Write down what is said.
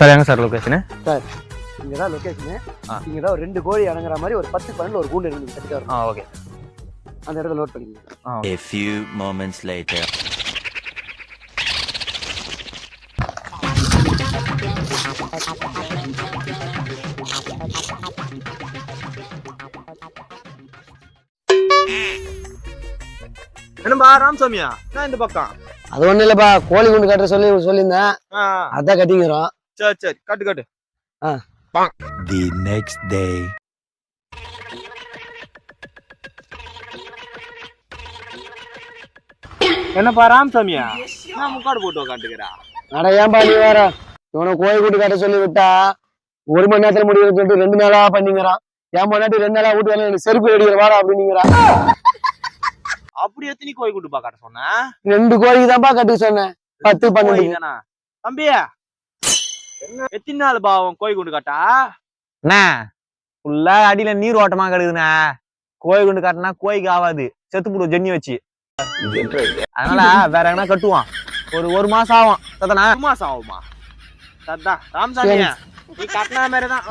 Sir எங்க sir location? Sir இங்க தான் லொகேஷன். இங்க தான் ஒரு 2 கோழி அடங்குற மாதிரி ஒரு 10-12 ஒரு கூண்டு இருக்கு கட்டிட்டு வரோம். ஓகே. அந்த இடத்துல நோட் பண்ணிக்கங்க. A few moments later. என்னப்பா ராமசாமியா, நான் இந்த பக்கம். அது ஒண்ணும் இல்லப்பா, கோழி குண்டு கட்ட சொல்லியிருந்தேன். அதான் கட்டிங்கிறோம். சரி சரி, கட்டு. The next day. என்னப்பா ராமசாமியா, நான் முக்காடு போட்டு உக்காந்துக்கிறா. அட ஏன்பா நீ வேற, இவனை கோழி குண்டு கட்ட சொல்லி விட்டா 1 மணி நேரத்துல முடிவு சொல்லிட்டு 2 நாளா பண்ணிங்கிறான். என் பொண்டாட்டி 2 நாளா வீட்டு வேலை செருப்பு அடிக்கிற வாடா அப்படிங்கிறான். அப்படி எத்தனை கோழி குண்டு பாக்காட்ட சொன்ன? 2 கோழிக்கு தான்ப்பா கட்டுக்க சொன்னேன். 10-12 தானா தம்பியா? எத்தனை நாள் பாவம் கோழி குண்டு காட்டா? அண்ணா ஃபுல்லா அடியில நீர் ஓட்டமா கிடக்குதுண்ணா. கோழி குண்டு காட்டினா கோழிக்கு ஆகாது, செத்து போடுவோம் ஜென்னி வச்சு. அதனால வேற எங்கன்னா கட்டுவான். ஒரு மாசம் ஆகும். ஒரு மாசம் ஆகுமா? சத்தா ராமசாமியா, நீ கட்டினா மாதிரிதான்.